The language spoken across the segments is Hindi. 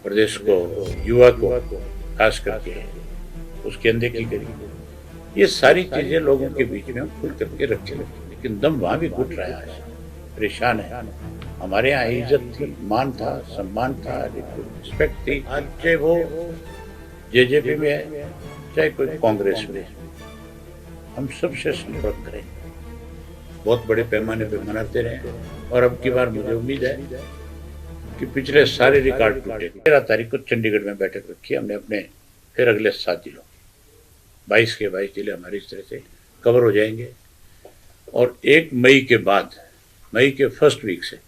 प्रदेश को, युवा को खास करके उसकी अनदेखी करी। ये सारी चीजें लोगों के बीच में हम खुल करके रखे, लेकिन दम वहां भी घुट रहा है, परेशान है। हमारे यहाँ इज्जत थी, मान था, सम्मान था, रिस्पेक्ट थी। आज चाहे वो जेजेपी में है, चाहे कोई कांग्रेस में, हम सबसे संपर्क करें, बहुत बड़े पैमाने पर मनाते रहे। और अब की बार मुझे उम्मीद है कि पिछले सारे रिकॉर्ड टूटे। 13 तारीख को चंडीगढ़ में बैठक रखी हमने अपने, फिर अगले 7 जिलों, 22 के 22 जिले हमारे इस तरह से कवर हो जाएंगे। और 1 मई के बाद, मई के फर्स्ट वीक से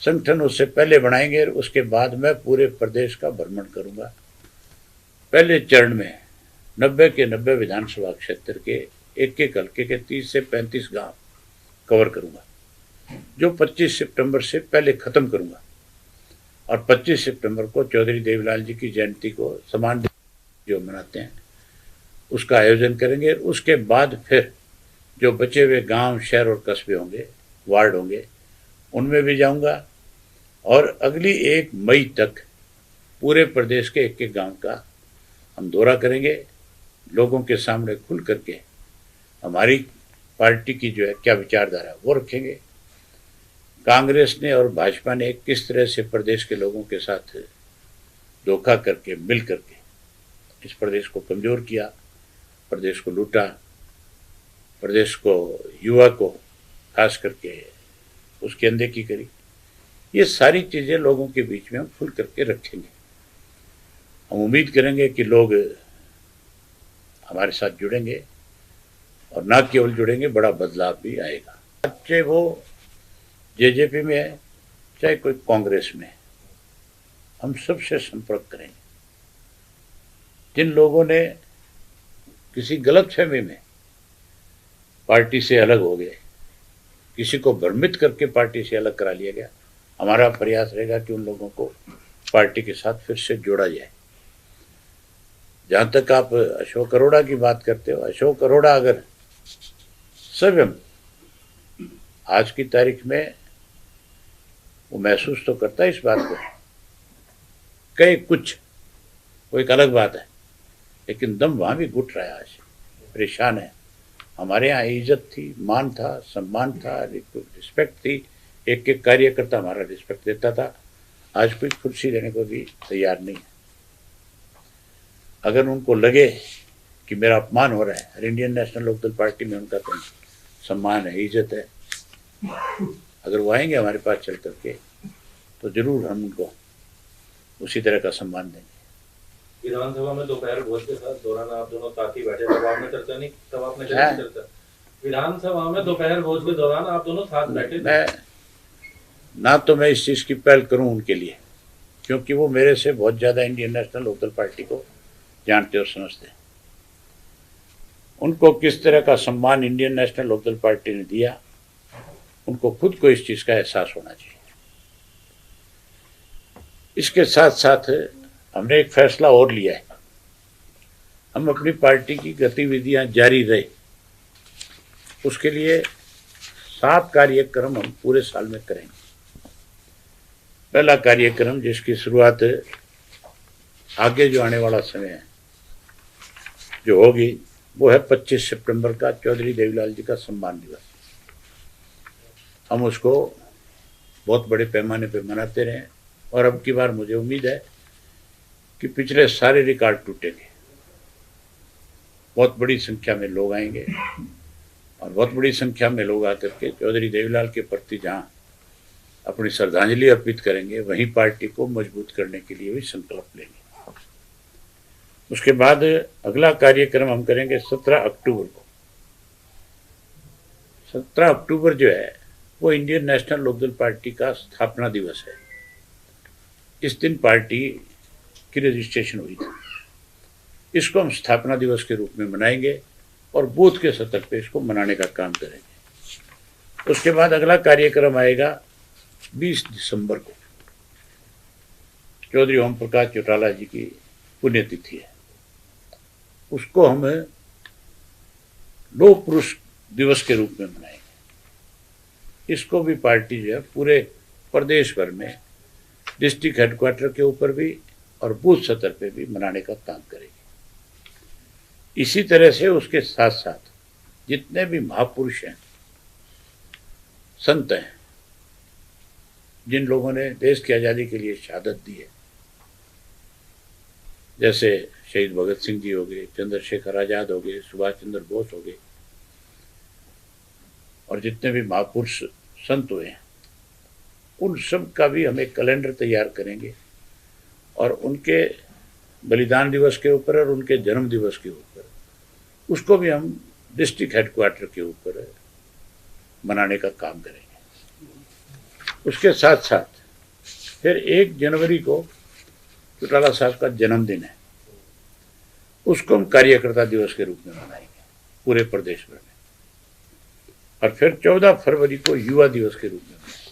संगठन उससे पहले बनाएंगे। और उसके बाद मैं पूरे प्रदेश का भ्रमण करूंगा। पहले चरण में 90 के 90 विधानसभा क्षेत्र के एक हल्के के 30 से 35 गांव कवर करूंगा, जो 25 सितंबर से पहले खत्म करूंगा। और 25 सितंबर को चौधरी देवीलाल जी की जयंती को समान जो मनाते हैं उसका आयोजन करेंगे। उसके बाद फिर जो बचे हुए गांव, शहर और कस्बे होंगे, वार्ड होंगे, उनमें भी जाऊंगा। और अगली 1 मई तक पूरे प्रदेश के एक गांव का हम दौरा करेंगे, लोगों के सामने खुल करके हमारी पार्टी की जो है क्या विचारधारा वो रखेंगे। कांग्रेस ने और भाजपा ने किस तरह से प्रदेश के लोगों के साथ धोखा करके, मिल करके इस प्रदेश को कमजोर किया, प्रदेश को लूटा, प्रदेश को, युवा को खास करके उसकी अनदेखी करी। ये सारी चीजें लोगों के बीच में हम खुल करके रखेंगे। हम उम्मीद करेंगे कि लोग हमारे साथ जुड़ेंगे, और ना केवल जुड़ेंगे, बड़ा बदलाव भी आएगा। चाहे वो जेजेपी में है, चाहे कोई कांग्रेस में, हम सबसे संपर्क करेंगे। जिन लोगों ने किसी गलतफहमी में पार्टी से अलग हो गए, किसी को भ्रमित करके पार्टी से अलग करा लिया गया, हमारा प्रयास रहेगा कि उन लोगों को पार्टी के साथ फिर से जोड़ा जाए। जहां तक आप अशोक अरोड़ा की बात करते हो, अशोक अरोड़ा अगर स्वयं आज की तारीख में वो महसूस तो करता है इस बात को, कई कुछ, वो एक अलग बात है, लेकिन दम वहां भी घुट रहा है, आज परेशान है। हमारे यहाँ इज्जत थी, मान था, सम्मान था, रिस्पेक्ट थी, एक एक कार्यकर्ता हमारा रिस्पेक्ट देता था। आज कोई कुर्सी देने को भी तैयार नहीं है। अगर उनको लगे कि मेरा अपमान हो रहा है, और इंडियन नेशनल लोकदल पार्टी में उनका तो सम्मान है, इज्जत है, अगर वो आएंगे हमारे पास चल करके, तो जरूर हम उनको उसी तरह का सम्मान देंगे। विधानसभा में दोपहर भोज के साथ दौरान आप दोनों साथ ही बैठे, तब आपने चर्चा नहीं, तब आपने चर्चा। विधानसभा में दोपहर भोज के दौरान आप दोनों साथ बैठे। मैं ना तो मैं इस चीज की पहल करूं उनके लिए, क्योंकि वो मेरे से बहुत ज्यादा इंडियन नेशनल लोकदल पार्टी को जानते और समझते हैं। उनको किस तरह का सम्मान इंडियन नेशनल लोकदल पार्टी ने दिया, उनको खुद को इस चीज का एहसास होना चाहिए। इसके साथ साथ हमने एक फैसला और लिया है, हम अपनी पार्टी की गतिविधियां जारी रहे, उसके लिए 7 कार्यक्रम हम पूरे साल में करेंगे। पहला कार्यक्रम, जिसकी शुरुआत आगे जो आने वाला समय है जो होगी, वो है 25 सितंबर का चौधरी देवीलाल जी का सम्मान दिवस। हम उसको बहुत बड़े पैमाने पर मनाते रहे। और अब की बार मुझे उम्मीद है कि पिछले सारे रिकॉर्ड टूटेंगे, बहुत बड़ी संख्या में लोग आएंगे, और बहुत बड़ी संख्या में लोग आकर के चौधरी देवीलाल के प्रति जहाँ अपनी श्रद्धांजलि अर्पित करेंगे, वहीं पार्टी को मजबूत करने के लिए भी संकल्प लेंगे। उसके बाद अगला कार्यक्रम हम करेंगे 17 अक्टूबर को। 17 अक्टूबर जो है वो इंडियन नेशनल लोकदल पार्टी का स्थापना दिवस है। इस दिन पार्टी की रजिस्ट्रेशन हुई थी। इसको हम स्थापना दिवस के रूप में मनाएंगे और बूथ के स्तर पे इसको मनाने का काम करेंगे। उसके बाद अगला कार्यक्रम आएगा 20 दिसंबर को, चौधरी ओम प्रकाश चौटाला जी की पुण्यतिथि है। उसको हम लोक पुरुष दिवस के रूप में मनाएंगे। इसको भी पार्टी जो है पूरे प्रदेश भर में डिस्ट्रिक्ट हेडक्वार्टर के ऊपर भी और बूथ स्तर पे भी मनाने का काम करेगी। इसी तरह से उसके साथ साथ जितने भी महापुरुष हैं, संत हैं, जिन लोगों ने देश की आज़ादी के लिए शहादत दी है, जैसे शहीद भगत सिंह जी हो गए, चंद्रशेखर आजाद हो गए, सुभाष चंद्र बोस हो गए, और जितने भी महापुरुष संत हुए हैं, उन सब का भी हम एक कैलेंडर तैयार करेंगे और उनके बलिदान दिवस के ऊपर और उनके जन्म दिवस के ऊपर उसको भी हम डिस्ट्रिक्ट हेडक्वार्टर के ऊपर मनाने का काम करेंगे। उसके साथ साथ फिर 1 जनवरी को चौटाला साहब का जन्मदिन है, उसको हम कार्यकर्ता दिवस के रूप में मनाएंगे पूरे प्रदेश भर में, और फिर 14 फरवरी को युवा दिवस के रूप में मनाएंगे।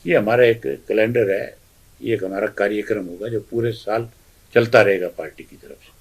ये हमारा एक कैलेंडर है, ये एक हमारा कार्यक्रम होगा जो पूरे साल चलता रहेगा पार्टी की तरफ से।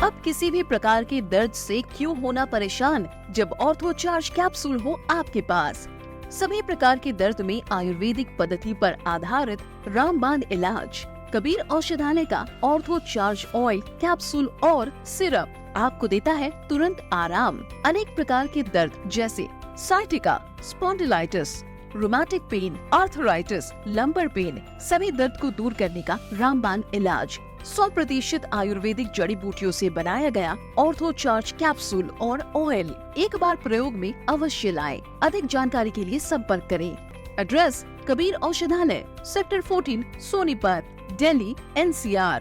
अब किसी भी प्रकार के दर्द से क्यों होना परेशान, जब ऑर्थो चार्ज कैप्सूल हो आपके पास। सभी प्रकार के दर्द में आयुर्वेदिक पद्धति पर आधारित रामबाण इलाज। कबीर औषधालय का ऑर्थो चार्ज ऑयल, कैप्सूल और सिरप आपको देता है तुरंत आराम। अनेक प्रकार के दर्द जैसे sciatica, spondylitis, rheumatic pain, arthritis, lumbar pain, सभी दर्द को दूर करने का रामबाण इलाज। 100% आयुर्वेदिक जड़ी बूटियों से बनाया गया ऑर्थो चार्ज कैप्सूल और ऑयल एक बार प्रयोग में अवश्य लाएं। अधिक जानकारी के लिए संपर्क करें। एड्रेस: कबीर औषधालय, सेक्टर 14, सोनीपत, दिल्ली, NCR।